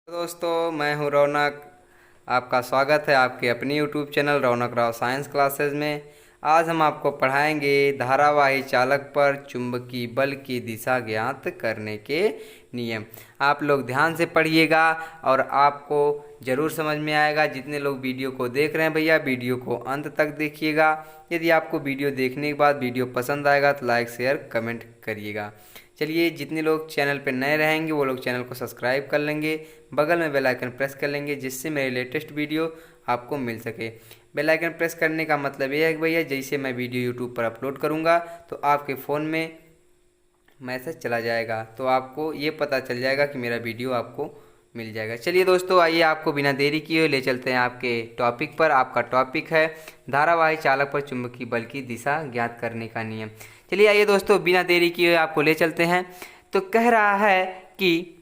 दोस्तों, मैं हूं रौनक। आपका स्वागत है आपके अपनी यूट्यूब चैनल रौनक राव साइंस क्लासेस में। आज हम आपको पढ़ाएंगे धारावाही चालक पर चुंबकीय बल की दिशा ज्ञात करने के नियम। आप लोग ध्यान से पढ़िएगा और आपको ज़रूर समझ में आएगा। जितने लोग वीडियो को देख रहे हैं भैया, वीडियो को अंत तक देखिएगा। यदि आपको वीडियो देखने के बाद वीडियो पसंद आएगा तो लाइक शेयर कमेंट करिएगा। चलिए, जितने लोग चैनल पर नए रहेंगे वो लोग चैनल को सब्सक्राइब कर लेंगे, बगल में बेल आइकन प्रेस कर लेंगे, जिससे मेरे लेटेस्ट वीडियो आपको मिल सके। बेल आइकन प्रेस करने का मतलब ये है कि भैया जैसे मैं वीडियो यूट्यूब पर अपलोड करूँगा तो आपके फ़ोन में मैसेज चला जाएगा, तो आपको ये पता चल जाएगा कि मेरा वीडियो आपको मिल जाएगा। चलिए दोस्तों, आइए आपको बिना देरी किए ले चलते हैं आपके टॉपिक पर। आपका टॉपिक है धारावाही चालक पर चुंबकीय बल की दिशा ज्ञात करने का नियम। चलिए आइए दोस्तों, बिना देरी किए आपको ले चलते हैं। तो कह रहा है कि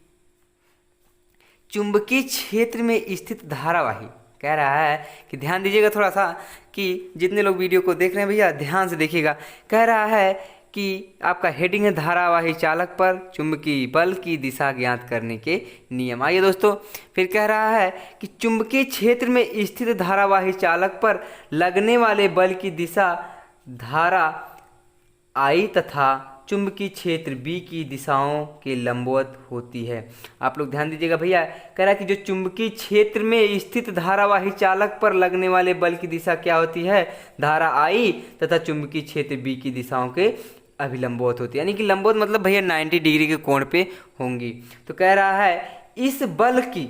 चुंबकीय क्षेत्र में स्थित धारावाही, कह रहा है कि ध्यान दीजिएगा थोड़ा सा, कि जितने लोग वीडियो को देख रहे हैं भैया ध्यान से देखिएगा। कह रहा है कि आपका हेडिंग है धारावाही चालक पर चुंबकीय बल की दिशा ज्ञात करने के नियम। आइए दोस्तों, फिर कह रहा है कि चुंबकीय क्षेत्र में स्थित धारावाही चालक पर लगने वाले बल की दिशा धारा I तथा चुंबकीय क्षेत्र B की दिशाओं के लंबवत होती है। आप लोग ध्यान दीजिएगा भैया, कह रहा है कि जो चुंबकीय क्षेत्र में स्थित धारावाही चालक पर लगने वाले बल की दिशा क्या होती है, धारा I तथा चुंबकीय क्षेत्र B की दिशाओं के अभिलंबवत होती है। यानी कि लंबवत मतलब भैया 90 डिग्री के कोण पे होंगी। तो कह रहा है इस बल की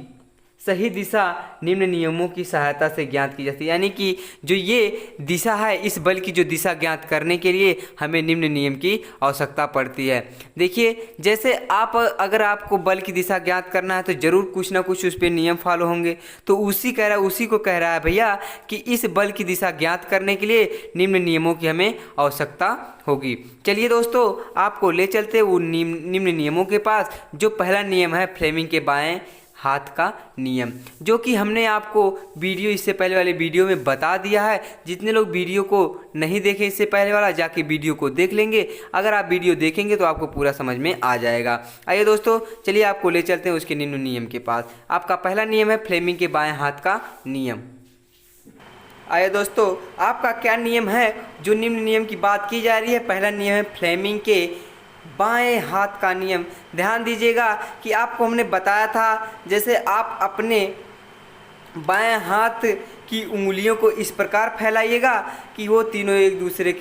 सही दिशा निम्न नियमों की सहायता से ज्ञात की जाती है। यानी कि जो ये दिशा है, इस बल की जो दिशा ज्ञात करने के लिए हमें निम्न नियम की आवश्यकता पड़ती है। देखिए, जैसे अगर आपको बल की दिशा ज्ञात करना है तो ज़रूर कुछ ना कुछ उस पर नियम फॉलो होंगे। तो उसी को कह रहा है भैया कि इस बल की दिशा ज्ञात करने के लिए निम्न नियमों की हमें आवश्यकता होगी। चलिए दोस्तों, आपको ले चलते वो निम्न नियमों के पास। जो पहला नियम है फ्लेमिंग के बाएं हाथ का नियम, जो कि हमने आपको इससे पहले वाले वीडियो में बता दिया है। जितने लोग वीडियो को नहीं देखे इससे पहले वाला, जाके वीडियो को देख लेंगे। अगर आप वीडियो देखेंगे तो आपको पूरा समझ में आ जाएगा। आइए दोस्तों, चलिए आपको ले चलते हैं उसके निम्न नियम के पास। आपका पहला नियम है फ्लेमिंग के बाएं हाथ का नियम। आइए दोस्तों, आपका क्या नियम है, जो निम्न नियम की बात की जा रही है। पहला नियम है फ्लेमिंग के बाएं हाथ का नियम। ध्यान दीजिएगा कि आपको हमने बताया था, जैसे आप अपने बाएं हाथ की उंगलियों को इस प्रकार फैलाइएगा कि वो तीनों एक दूसरे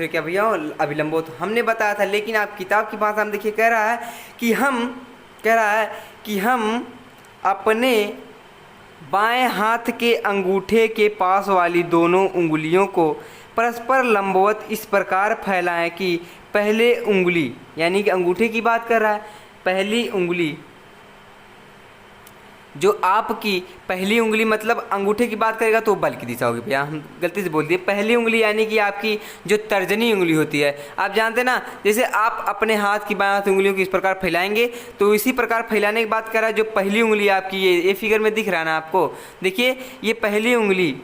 के भैया अभिलंबों। तो हमने बताया था, लेकिन आप किताब की भाषा में देखिए, कह रहा है कि हम अपने बाएं हाथ के अंगूठे के पास वाली दोनों उंगलियों को परस्पर लंबवत इस प्रकार फैलाएं कि पहले उंगली, यानी कि अंगूठे की बात कर रहा है, पहली उंगली जो आपकी पहली उंगली मतलब अंगूठे की बात करेगा तो बल की दिशा होगी। भैया हम गलती से बोल दिए, पहली उंगली यानी कि आपकी जो तर्जनी उंगली होती है। आप जानते ना, जैसे आप अपने हाथ की बाएं हाथ उंगलियों को इस प्रकार फैलाएंगे तो इसी प्रकार फैलाने की बात कर रहा है। जो पहली उंगली आपकी, ये फिगर में दिख रहा है ना आपको, देखिए ये पहली उंगली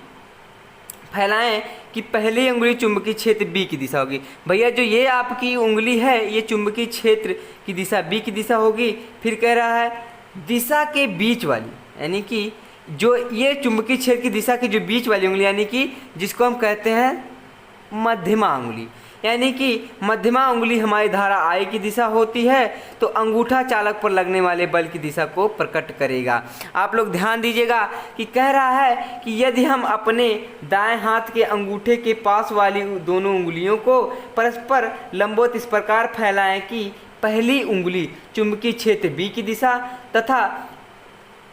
फैलाएं कि पहली उंगली चुंबकीय क्षेत्र B की दिशा होगी। भैया जो ये आपकी उंगली है, ये चुंबकीय क्षेत्र की दिशा B की दिशा होगी। फिर कह रहा है दिशा के बीच वाली, यानी कि जो ये चुंबकीय क्षेत्र की दिशा की जो बीच वाली उंगली, यानी कि जिसको हम कहते हैं मध्यमा उंगली, यानी कि मध्यमा उंगली हमारी धारा I की दिशा होती है। तो अंगूठा चालक पर लगने वाले बल की दिशा को प्रकट करेगा। आप लोग ध्यान दीजिएगा कि कह रहा है कि यदि हम अपने दाएं हाथ के अंगूठे के पास वाली दोनों उंगलियों को परस्पर लंबवत इस प्रकार फैलाएं कि पहली उंगली चुंबकीय क्षेत्र B की दिशा तथा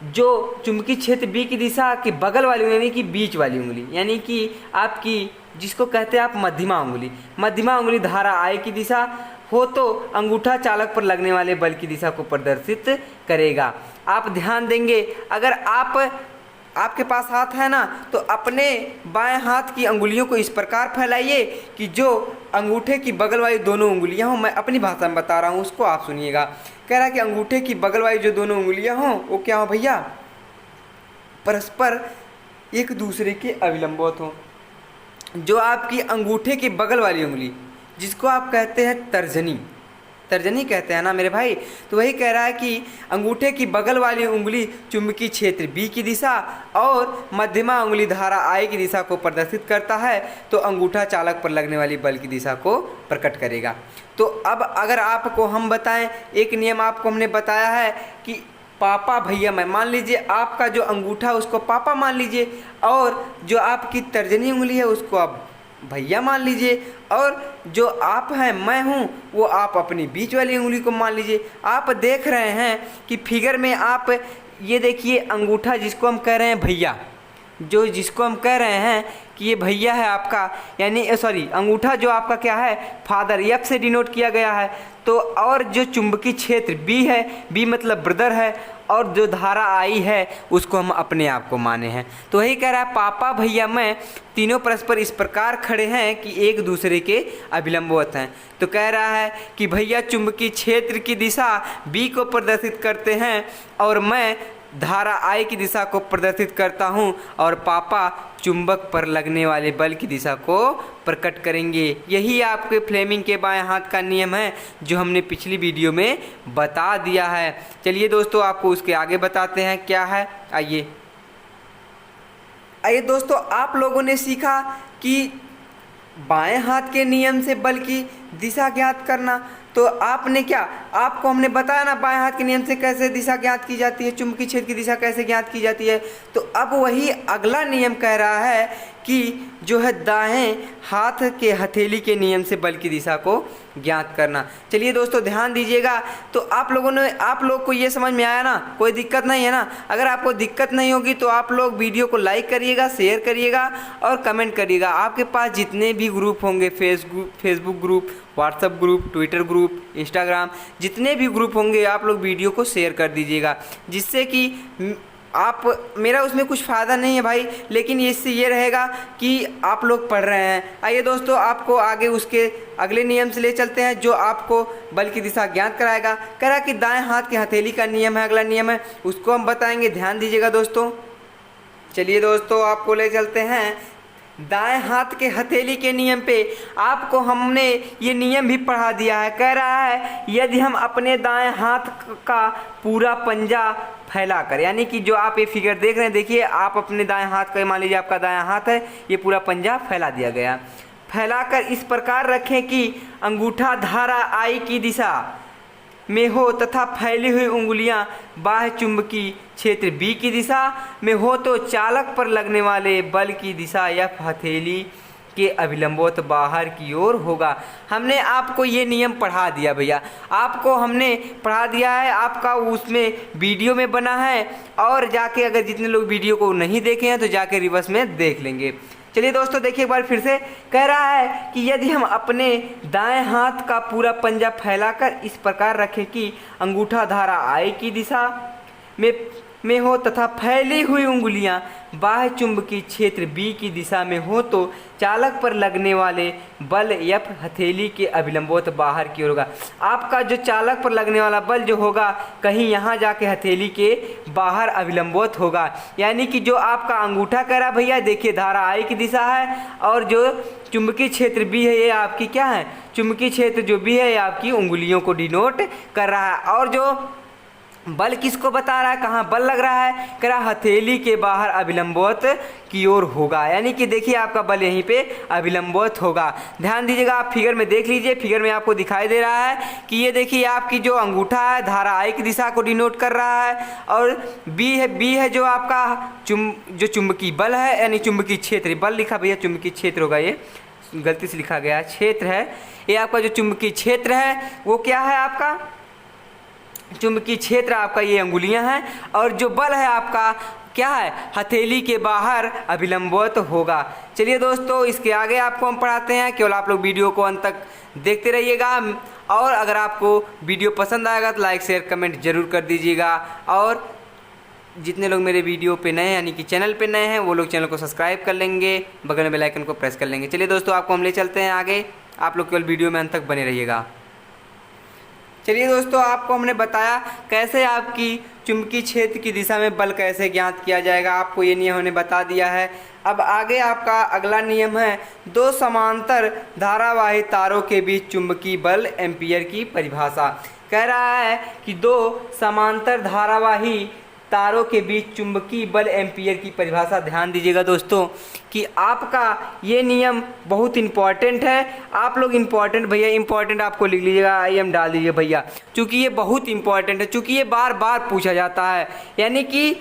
जो चुंबकीय क्षेत्र B की दिशा के बगल वाली यानी कि बीच वाली उंगली, यानी कि आपकी जिसको कहते हैं आप मध्यमा उंगली धारा I की दिशा हो तो अंगूठा चालक पर लगने वाले बल की दिशा को प्रदर्शित करेगा। आप ध्यान देंगे, अगर आपके पास हाथ है ना, तो अपने बाएं हाथ की अंगुलियों को इस प्रकार फैलाइए कि जो अंगूठे की बगल वाली दोनों उंगलियां हों, मैं अपनी भाषा में बता रहा हूं, उसको आप सुनिएगा। कह रहा है कि अंगूठे की बगल वाली जो दोनों उंगलियां हों वो क्या हो भैया, परस्पर एक दूसरे के अभिलंबवत हों। जो आपकी अंगूठे के बगल वाली उंगली, जिसको आप कहते हैं तर्जनी कहते हैं ना मेरे भाई। तो वही कह रहा है कि अंगूठे की बगल वाली उंगली चुंबकीय क्षेत्र बी की दिशा और मध्यमा उंगली धारा आई की दिशा को प्रदर्शित करता है, तो अंगूठा चालक पर लगने वाली बल की दिशा को प्रकट करेगा। तो अब अगर आपको हम बताएं, एक नियम आपको हमने बताया है कि पापा भैया मैं, मान लीजिए आपका जो अंगूठा उसको पापा मान लीजिए, और जो आपकी तर्जनी उंगली है उसको आप भैया मान लीजिए, और जो आप हैं मैं हूँ वो आप अपनी बीच वाली उंगली को मान लीजिए। आप देख रहे हैं कि फिगर में आप ये देखिए अंगूठा जिसको हम कह रहे हैं भैया, जिसको हम कह रहे हैं कि ये भैया है आपका, यानी सॉरी अंगूठा जो आपका क्या है फादर, एफ से डिनोट किया गया है। तो और जो चुंबकीय क्षेत्र बी है, बी मतलब ब्रदर है, और जो धारा आई है उसको हम अपने आप को माने हैं। तो वही कह रहा है पापा भैया मैं तीनों परस्पर इस प्रकार खड़े हैं कि एक दूसरे के अभिलंबवत हैं। तो कह रहा है कि भैया चुंबकीय क्षेत्र की दिशा बी को प्रदर्शित करते हैं और मैं धारा आई की दिशा को प्रदर्शित करता हूं, और पापा चुंबक पर लगने वाले बल की दिशा को प्रकट करेंगे। यही आपके फ्लेमिंग के बाएं हाथ का नियम है जो हमने पिछली वीडियो में बता दिया है। चलिए दोस्तों आपको उसके आगे बताते हैं क्या है। आइए दोस्तों, आप लोगों ने सीखा कि बाएं हाथ के नियम से बल की दिशा ज्ञात करना। तो आपने क्या, आपको हमने बताया ना बाएं हाथ के नियम से कैसे दिशा ज्ञात की जाती है, चुंबकीय क्षेत्र की दिशा कैसे ज्ञात की जाती है। तो अब वही अगला नियम कह रहा है कि जो है दाएं हाथ के हथेली के नियम से बल की दिशा को ज्ञात करना। चलिए दोस्तों ध्यान दीजिएगा। तो आप लोग को ये समझ में आया ना, कोई दिक्कत नहीं है ना। अगर आपको दिक्कत नहीं होगी तो आप लोग वीडियो को लाइक करिएगा, शेयर करिएगा और कमेंट करिएगा। आपके पास जितने भी ग्रुप होंगे, Facebook group, WhatsApp group, Twitter group, Instagram, जितने भी ग्रुप होंगे आप लोग वीडियो को शेयर कर दीजिएगा, जिससे कि आप, मेरा उसमें कुछ फ़ायदा नहीं है भाई, लेकिन इससे ये रहेगा कि आप लोग पढ़ रहे हैं। आइए दोस्तों आपको आगे उसके अगले नियम से ले चलते हैं जो आपको बल की दिशा ज्ञात कराएगा। कह रहा है कि दाएं हाथ के हथेली का नियम है, अगला नियम है, उसको हम बताएंगे। ध्यान दीजिएगा दोस्तों। चलिए दोस्तों आपको ले चलते हैं दाएं हाथ के हथेली के नियम पे। आपको हमने ये नियम भी पढ़ा दिया है। कह रहा है यदि हम अपने दाएं हाथ का पूरा पंजा फैलाकर, यानी कि जो आप ये फिगर देख रहे हैं, देखिए आप अपने दाएं हाथ का, मान लीजिए आपका दायां हाथ है, ये पूरा पंजा फैला दिया गया, फैलाकर इस प्रकार रखें कि अंगूठा धारा आई की दिशा में हो तथा फैली हुई उंगलियां बाह्य चुंबकीय क्षेत्र बी की दिशा में हो, तो चालक पर लगने वाले बल की दिशा एफ हथेली के अभिलंबवत बाहर की ओर होगा। हमने आपको ये नियम पढ़ा दिया भैया, आपको हमने पढ़ा दिया है, आपका उसमें वीडियो में बना है, और जाके अगर जितने लोग वीडियो को नहीं देखे हैं तो जाके रिवर्स में देख लेंगे। चलिए दोस्तों देखिए एक बार फिर से। कह रहा है कि यदि हम अपने दाएं हाथ का पूरा पंजा फैलाकर इस प्रकार रखें कि अंगूठा धारा आई की दिशा में हो तथा फैली हुई उंगलियां बाह्य चुंबकीय क्षेत्र बी की दिशा में हो, तो चालक पर लगने वाले बल एफ हथेली के अभिलंबवत बाहर की ओर होगा। आपका जो चालक पर लगने वाला बल जो होगा कहीं यहाँ जाके हथेली के बाहर अभिलंबवत होगा, यानी कि जो आपका अंगूठा कह रहा भैया, देखिए धारा आई की दिशा है, और जो चुंबकीय क्षेत्र बी है ये आपकी क्या है, चुंबकीय क्षेत्र जो बी है ये आपकी उंगलियों को डिनोट कर रहा है। और जो बल किसको बता रहा है, कहाँ बल लग रहा है, कह रहा हथेली के बाहर अभिलंबवत की ओर होगा, यानी कि देखिए आपका बल यहीं पे अभिलंबवत होगा। ध्यान दीजिएगा, आप फिगर में देख लीजिए, फिगर में आपको दिखाई दे रहा है कि ये देखिए आपकी जो अंगूठा है धारा आई की दिशा को डिनोट कर रहा है, और बी है जो आपका जो चुंबकीय बल है, यानी चुंबकीय क्षेत्र, बल लिखा भैया चुंबकीय क्षेत्र होगा, ये गलती से लिखा गया, क्षेत्र है ये आपका जो चुंबकीय क्षेत्र है वो क्या है आपका चुंबकीय क्षेत्र, आपका ये अंगुलियां हैं, और जो बल है आपका क्या है, हथेली के बाहर अभिलंबवत होगा। चलिए दोस्तों इसके आगे आपको हम पढ़ाते हैं, केवल आप लोग वीडियो को अंत तक देखते रहिएगा, और अगर आपको वीडियो पसंद आएगा तो लाइक शेयर कमेंट जरूर कर दीजिएगा, और जितने लोग मेरे वीडियो पे नए हैं यानी कि चैनल पे नए हैं वो लोग चैनल को सब्सक्राइब कर लेंगे, बगल में बेल आइकन को प्रेस कर लेंगे। चलिए दोस्तों आपको हम ले चलते हैं आगे, आप लोग केवल वीडियो में अंत तक बने रहिएगा। चलिए दोस्तों, आपको हमने बताया कैसे आपकी चुंबकीय क्षेत्र की दिशा में बल कैसे ज्ञात किया जाएगा, आपको ये नियम हमने बता दिया है। अब आगे आपका अगला नियम है दो समांतर धारावाही तारों के बीच चुंबकीय बल एम्पीयर की परिभाषा। कह रहा है कि दो समांतर धारावाही तारों के बीच चुंबकीय बल एम्पीयर की परिभाषा। ध्यान दीजिएगा दोस्तों कि आपका ये नियम बहुत इंपॉर्टेंट है। आप लोग इंपॉर्टेंट भैया, इंपॉर्टेंट आपको लिख लीजिएगा, IM डाल दीजिए भैया, क्योंकि ये बहुत इंपॉर्टेंट है, क्योंकि ये बार बार पूछा जाता है। यानी कि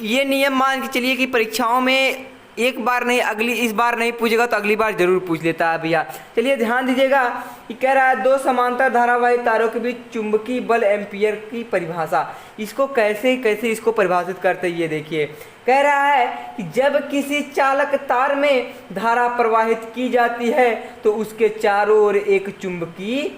ये नियम मान के चलिए कि परीक्षाओं में एक बार नहीं, इस बार नहीं पूछेगा तो अगली बार जरूर पूछ लेता है भैया। चलिए ध्यान दीजिएगा कि कह रहा है दो समांतर धारावाही तारों के बीच चुंबकीय बल एम्पीयर की परिभाषा। इसको कैसे इसको परिभाषित करते हैं ये देखिए। कह रहा है कि जब किसी चालक तार में धारा प्रवाहित की जाती है तो उसके चारों ओर एक चुंबकीय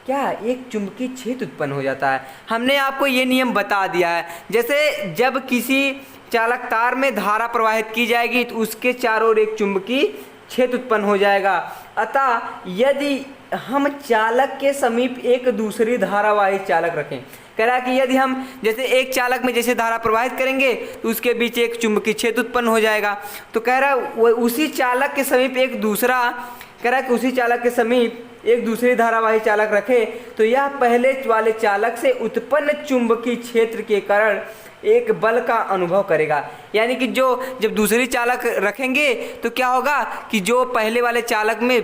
क्षेत्र उत्पन्न हो जाता है। हमने आपको ये नियम बता दिया है। जैसे जब किसी चालक तार में धारा प्रवाहित की जाएगी तो उसके चारों ओर एक चुंबकीय क्षेत्र उत्पन्न हो जाएगा। अतः यदि हम चालक के समीप एक दूसरी धारावाही चालक रखें, कह रहा है कि यदि हम जैसे एक चालक में जैसे धारा प्रवाहित करेंगे तो उसके बीच एक चुंबकीय क्षेत्र उत्पन्न हो जाएगा। तो कह रहा है उसी चालक के समीप उसी चालक के समीप एक दूसरी धारावाही चालक रखे तो यह पहले वाले चालक से उत्पन्न चुंबकीय क्षेत्र के कारण एक बल का अनुभव करेगा। यानी कि जब दूसरी चालक रखेंगे तो क्या होगा कि जो पहले वाले चालक में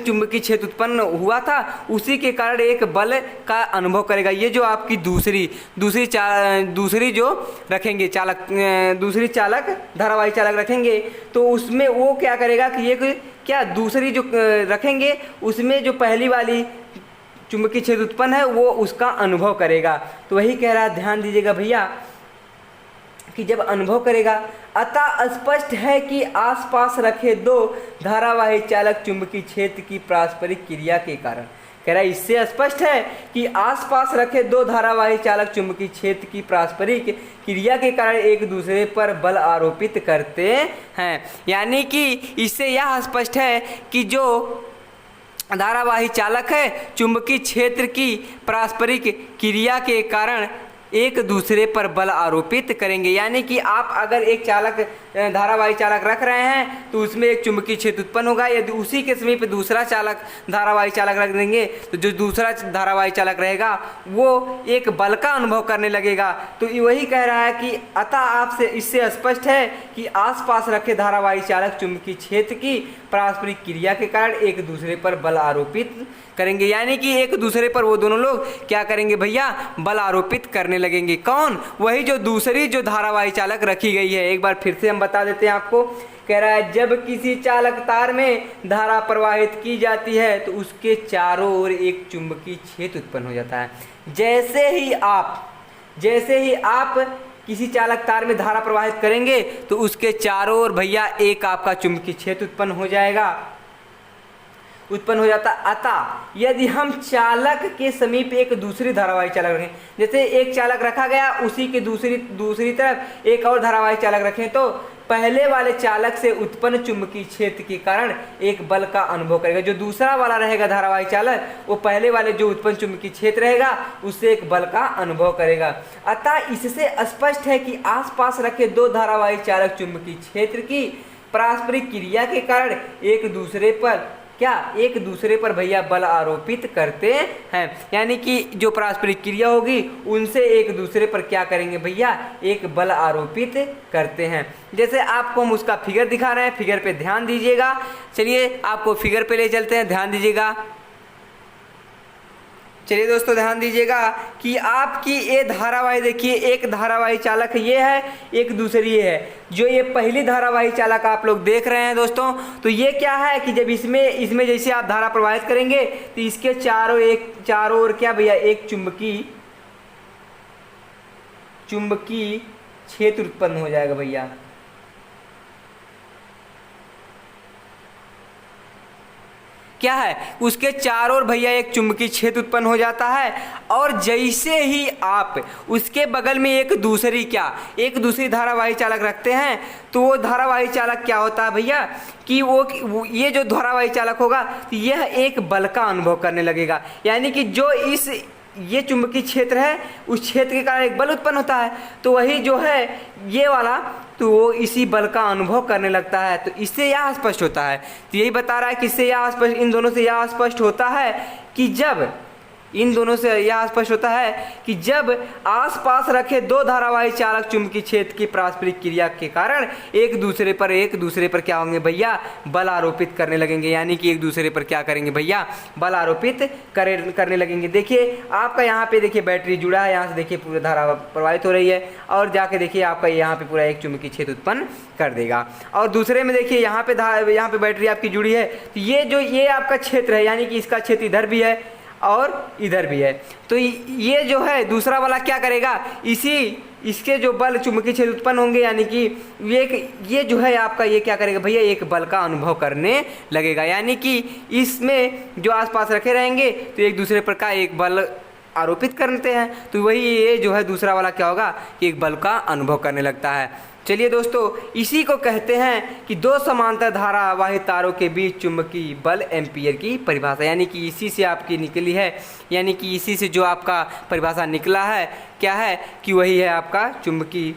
चुंबकीय क्षेत्र उत्पन्न हुआ था उसी के कारण एक बल का अनुभव करेगा। ये जो आपकी दूसरी जो रखेंगे दूसरी धारावाही चालक रखेंगे तो उसमें वो क्या करेगा कि दूसरी जो रखेंगे उसमें जो पहली वाली चुंबकीय क्षेत्र उत्पन्न है वो उसका अनुभव करेगा। तो वही कह रहा है, ध्यान दीजिएगा भैया कि जब अनुभव करेगा। अतः स्पष्ट है कि आसपास रखे दो धारावाही चालक चुंबकीय क्षेत्र की पारस्परिक क्रिया के कारण, कह रहा है इससे स्पष्ट है कि आसपास रखे दो धारावाही चालक चुंबकीय क्षेत्र की पारस्परिक क्रिया के कारण एक दूसरे पर बल आरोपित करते हैं। यानी कि इससे यह स्पष्ट है कि जो धारावाही चालक है चुंबकीय क्षेत्र की पारस्परिक क्रिया के कारण एक दूसरे पर बल आरोपित करेंगे। यानी कि आप अगर एक धारावाही चालक रख रहे हैं तो उसमें एक चुंबकीय क्षेत्र उत्पन्न होगा। यदि उसी के समीप दूसरा धारावाही चालक रख देंगे तो जो दूसरा धारावाही चालक रहेगा वो एक बल का अनुभव करने लगेगा। तो वही कह रहा है कि अतः आपसे इससे स्पष्ट है कि आसपास रखे धारावाही चालक चुंबकीय क्षेत्र की पारस्परिक क्रिया के कारण एक दूसरे पर बल आरोपित करेंगे। यानी कि एक दूसरे पर वो दोनों लोग क्या करेंगे भैया, बल आरोपित करने लगेंगे। कौन? वही जो दूसरी धारावाही चालक रखी गई है। एक बार फिर से हम बता देते हैं आपको। कह रहा है जब किसी चालक तार में धारा प्रवाहित की जाती है तो उसके चारों ओर एक चुंबकीय क्षेत्र उत्पन्न हो जाता है। जैसे ही आप किसी चालक तार में धारा प्रवाहित करेंगे तो उसके चारों ओर भैया एक आपका चुंबकीय क्षेत्र उत्पन्न हो जाता। अतः यदि हम चालक के समीप एक दूसरी धारावाही चालक रखें, जैसे एक चालक रखा गया उसी के दूसरी तरफ एक और धारावाही चालक रखें तो पहले वाले चालक से उत्पन्न चुंबकीय क्षेत्र के कारण एक बल का अनुभव करेगा। जो दूसरा वाला रहेगा धारावाही चालक वो पहले वाले जो उत्पन्न चुंबकीय क्षेत्र रहेगा उससे एक बल का अनुभव करेगा। अतः इससे स्पष्ट है कि आसपास रखे दो धारावाही चालक चुंबकीय क्षेत्र की पारस्परिक क्रिया के कारण एक दूसरे पर भैया बल आरोपित करते हैं। यानी कि जो पारस्परिक क्रिया होगी उनसे एक दूसरे पर क्या करेंगे भैया, एक बल आरोपित करते हैं। जैसे आपको हम उसका फिगर दिखा रहे हैं, फिगर पे ध्यान दीजिएगा। चलिए आपको फिगर पे ले चलते हैं, ध्यान दीजिएगा। चलिए दोस्तों ध्यान दीजिएगा कि आपकी ये धारावाही देखिए, एक धारावाही चालक ये है, एक दूसरी ये है। जो ये पहली धारावाही चालक आप लोग देख रहे हैं दोस्तों, तो ये क्या है कि जब इसमें जैसे आप धारा प्रवाहित करेंगे तो इसके चारों ओर क्या भैया, एक चुंबकीय क्षेत्र उत्पन्न हो जाएगा भैया। क्या है, उसके चारों ओर भैया एक चुंबकीय क्षेत्र उत्पन्न हो जाता है। और जैसे ही आप उसके बगल में एक दूसरी धारावाही चालक रखते हैं तो वो धारावाही चालक क्या होता है भैया कि वो ये जो धारावाही चालक होगा यह एक बल का अनुभव करने लगेगा। यानी कि जो ये चुंबकीय क्षेत्र है उस क्षेत्र के कारण एक बल उत्पन्न होता है, तो वही जो है ये वाला तो वो इसी बल का अनुभव करने लगता है। तो इससे यह स्पष्ट होता है, तो यही बता रहा है कि इससे यह स्पष्ट, इन दोनों से यह स्पष्ट होता है कि जब इन दोनों से यह स्पष्ट होता है कि जब आसपास रखे दो धारावाही चालक चुंबकीय क्षेत्र की पारस्परिक क्रिया के कारण एक दूसरे पर क्या होंगे भैया, बल आरोपित करने लगेंगे। यानी कि एक दूसरे पर क्या करेंगे भैया, बल आरोपित करने लगेंगे। देखिए आपका यहाँ पे देखिए बैटरी जुड़ा है, यहाँ से देखिए पूरी धारा प्रवाहित हो रही है और जाके देखिए आपका यहाँ पे पूरा एक चुंबकीय क्षेत्र उत्पन्न कर देगा। और दूसरे में देखिए यहाँ पे बैटरी आपकी जुड़ी है, तो ये आपका क्षेत्र है, यानी कि इसका क्षेत्र इधर भी है और इधर भी है। तो ये जो है दूसरा वाला क्या करेगा, इसके जो बल चुंबकीय क्षेत्र उत्पन्न होंगे, यानी कि ये जो है आपका ये क्या करेगा भैया, एक बल का अनुभव करने लगेगा। यानी कि इसमें जो आसपास रखे रहेंगे तो एक दूसरे पर का एक बल आरोपित करते हैं, तो वही ये जो है दूसरा वाला क्या होगा कि एक बल का अनुभव करने लगता है। चलिए दोस्तों, इसी को कहते हैं कि दो समांतर धारावाही तारों के बीच चुंबकीय बल एम्पीयर की परिभाषा। यानी कि इसी से आपकी निकली है, यानी कि इसी से जो आपका परिभाषा निकला है क्या है कि वही है आपका चुंबकीय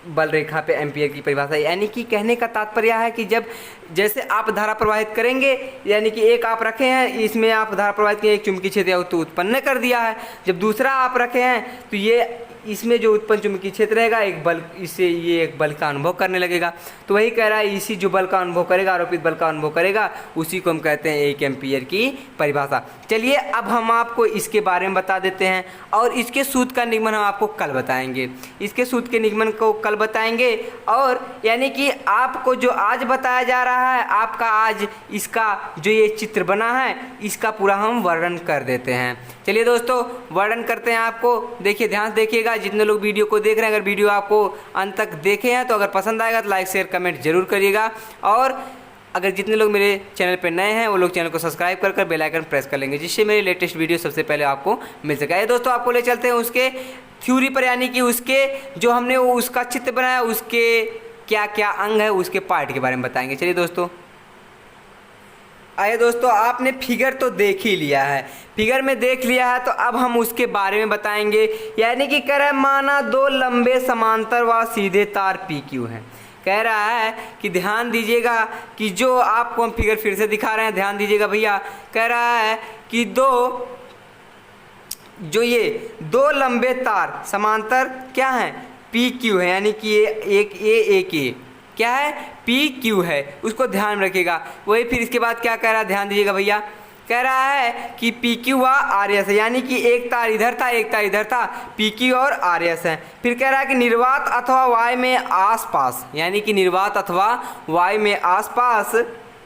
बल रेखा पे एम्पीयर की परिभाषा। यानी कि कहने का तात्पर्य है कि जब जैसे आप धारा प्रवाहित करेंगे, यानी कि एक आप रखे हैं इसमें आप धारा प्रवाहित किए, एक चुंबकीय क्षेत्र तो उत्पन्न कर दिया है। जब दूसरा आप रखे हैं तो ये इसमें जो उत्पन्न चुंबकीय क्षेत्र रहेगा एक बल, इससे ये एक बल का अनुभव करने लगेगा। तो वही कह रहा है इसी जो बल का अनुभव करेगा, आरोपित बल का अनुभव करेगा, उसी को हम कहते हैं 1 एम्पीयर की परिभाषा। चलिए अब हम आपको इसके बारे में बता देते हैं और इसके सूत्र का निगमन हम आपको कल बताएंगे। इसके सूत्र के निगमन को कल बताएंगे और यानी कि आपको जो आज बताया जा रहा है, आपका आज इसका जो ये चित्र बना है इसका पूरा हम वर्णन कर देते हैं। चलिए दोस्तों वर्णन करते हैं आपको। देखिए ध्यान से देखिएगा, जितने लोग वीडियो को देख रहे हैं, अगर वीडियो आपको अंत तक देखे हैं तो अगर पसंद आएगा तो लाइक शेयर कमेंट जरूर करिएगा। और अगर जितने लोग मेरे चैनल पर नए हैं वो लोग चैनल को सब्सक्राइब कर बेल आइकन प्रेस कर लेंगे, जिससे मेरे लेटेस्ट वीडियो सबसे पहले आपको मिल सके। दोस्तों आपको ले चलते हैं उसके थ्योरी पर, यानी कि उसके जो हमने वो उसका चित्र बनाया उसके क्या क्या अंग है उसके पार्ट के बारे में बताएंगे। चलिए दोस्तों, आइए दोस्तों, आपने फिगर तो देख ही लिया है, फिगर में देख लिया है तो अब हम उसके बारे में बताएंगे। यानी कि कह रहा है माना दो लंबे समांतर व सीधे तार PQ हैं। कह रहा है कि ध्यान दीजिएगा कि जो आपको हम फिगर फिर से दिखा रहे हैं, ध्यान दीजिएगा भैया। कह रहा है कि ये दो लंबे तार समांतर क्या हैं, PQ है, यानी कि एक A क्या है, PQ है, उसको ध्यान रखिएगा। वही फिर इसके बाद क्या कह रहा है, ध्यान दीजिएगा भैया। कह रहा है कि PQ व RS है, यानी कि एक तार इधर था एक तार इधर था, PQ और RS है। फिर कह रहा है कि निर्वात अथवा वाय में आसपास, यानी कि निर्वात अथवा वाय में आसपास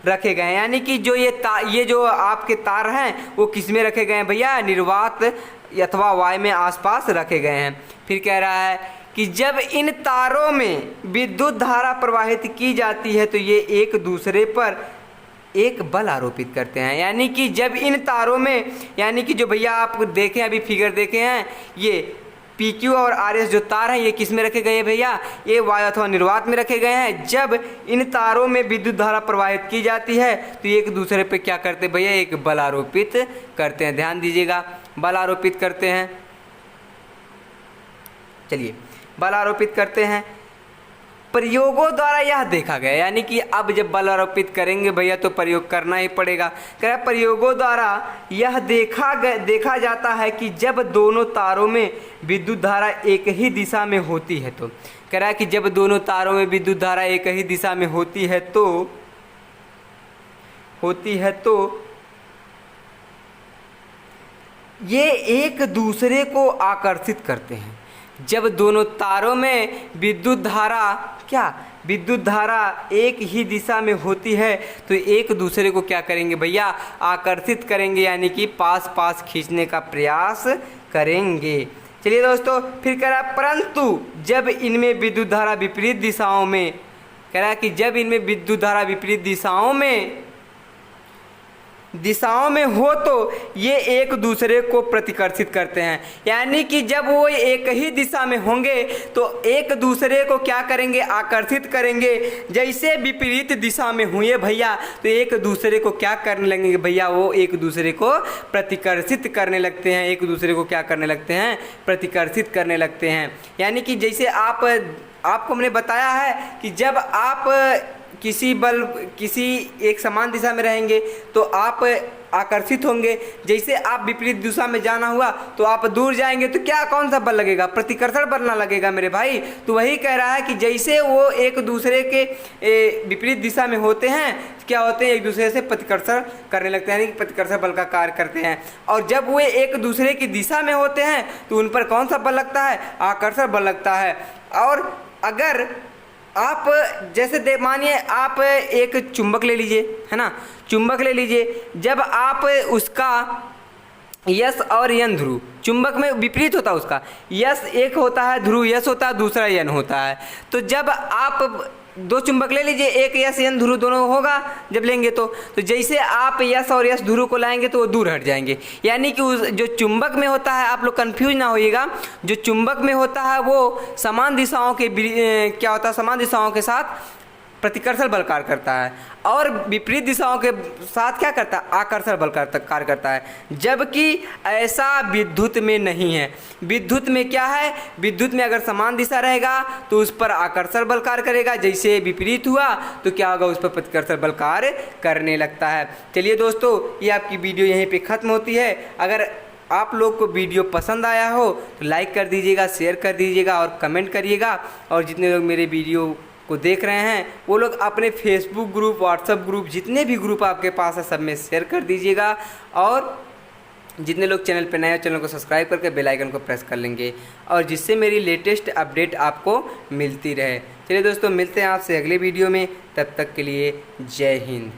रखे गए हैं। यानी कि जो ये जो आपके तार हैं वो किस में रखे गए हैं भैया, निर्वात अथवा वाय में आसपास रखे गए हैं। फिर कह रहा है कि जब इन तारों में विद्युत धारा प्रवाहित की जाती है तो ये एक दूसरे पर एक बल आरोपित करते हैं। यानी कि जब इन तारों में, यानी कि जो भैया आप देखें अभी फिगर देखे हैं, ये PQ और RS जो तार हैं ये किस में रखे गए हैं भैया, ये वायु अथवा निर्वात में रखे गए हैं। जब इन तारों में विद्युत धारा प्रवाहित की जाती है तो एक दूसरे पे क्या करते हैं भैया, एक बल आरोपित करते हैं। ध्यान दीजिएगा, बल आरोपित करते हैं। चलिए, बल आरोपित करते हैं। प्रयोगों द्वारा यह देखा गया, यानी कि अब जब बल आरोपित करेंगे भैया तो प्रयोग करना ही पड़ेगा। कह रहा प्रयोगों द्वारा यह देखा जाता है कि जब दोनों तारों में विद्युत धारा एक ही दिशा में होती है तो, कह रहा है कि जब दोनों तारों में विद्युत धारा एक ही दिशा में होती है तो ये एक दूसरे को आकर्षित करते हैं। जब दोनों तारों में विद्युत धारा एक ही दिशा में होती है तो एक दूसरे को क्या करेंगे भैया, आकर्षित करेंगे, यानी कि पास खींचने का प्रयास करेंगे। चलिए दोस्तों, फिर कह रहा परंतु जब इनमें विद्युत धारा विपरीत दिशाओं में, कह रहा है कि जब इनमें विद्युत धारा विपरीत दिशाओं में दिशाओं में हो तो ये एक दूसरे को प्रतिकर्षित करते हैं। यानी कि जब वो एक ही दिशा में होंगे तो एक दूसरे को क्या करेंगे, आकर्षित करेंगे। जैसे विपरीत दिशा में हुए भैया तो एक दूसरे को क्या करने लगेंगे भैया, वो एक दूसरे को प्रतिकर्षित करने लगते हैं, एक दूसरे को क्या करने लगते हैं, प्रतिकर्षित करने लगते हैं। यानी कि जैसे आपको हमने बताया है कि जब आप किसी एक समान दिशा में रहेंगे तो आप आकर्षित होंगे। जैसे आप विपरीत दिशा में जाना हुआ तो आप दूर जाएंगे तो क्या, कौन सा बल लगेगा, प्रतिकर्षण बल ना लगेगा मेरे भाई। तो वही कह रहा है कि जैसे वो एक दूसरे के विपरीत दिशा में होते हैं, क्या होते हैं, एक दूसरे से प्रतिकर्षण करने लगते हैं, यानी कि प्रतिकर्षण बल का कार्य करते हैं। और जब वो एक दूसरे की दिशा में होते हैं तो उन पर कौन सा बल लगता है, आकर्षण बल लगता है। और अगर आप जैसे मानिए आप एक चुंबक ले लीजिए, है ना, चुंबक ले लीजिए। जब आप उसका यस और यन ध्रुव, चुंबक में विपरीत होता है उसका, यस एक होता है ध्रुव, यस होता है, दूसरा यन होता है। तो जब आप दो चुंबक ले लीजिए, एक यस यन ध्रुव दोनों होगा जब लेंगे तो जैसे आप यस और यस ध्रुव को लाएंगे तो वो दूर हट जाएंगे। यानी कि उस जो चुंबक में होता है, आप लोग कंफ्यूज ना होइएगा, जो चुंबक में होता है वो समान दिशाओं के क्या होता है, समान दिशाओं के साथ प्रतिकर्षण बल कार्य करता है, और विपरीत दिशाओं के साथ क्या करता है, आकर्षण बल कार्य करता है। जबकि ऐसा विद्युत में नहीं है। विद्युत में क्या है, विद्युत में अगर समान दिशा रहेगा तो उस पर आकर्षण बल कार्य करेगा, जैसे विपरीत हुआ तो क्या होगा, उस पर प्रतिकर्षण बल कार्य करने लगता है। चलिए दोस्तों, ये आपकी वीडियो यहीं पे ख़त्म होती है। अगर आप लोग को वीडियो पसंद आया हो तो लाइक कर दीजिएगा, शेयर कर दीजिएगा और कमेंट करिएगा। और जितने लोग मेरे वीडियो को देख रहे हैं वो लोग अपने फेसबुक ग्रुप, व्हाट्सएप ग्रुप, जितने भी ग्रुप आपके पास है सब में शेयर कर दीजिएगा। और जितने लोग चैनल पर नए हैं चैनल को सब्सक्राइब करके बेल आइकन को प्रेस कर लेंगे, और जिससे मेरी लेटेस्ट अपडेट आपको मिलती रहे। चलिए दोस्तों, मिलते हैं आपसे अगले वीडियो में, तब तक के लिए जय हिंद।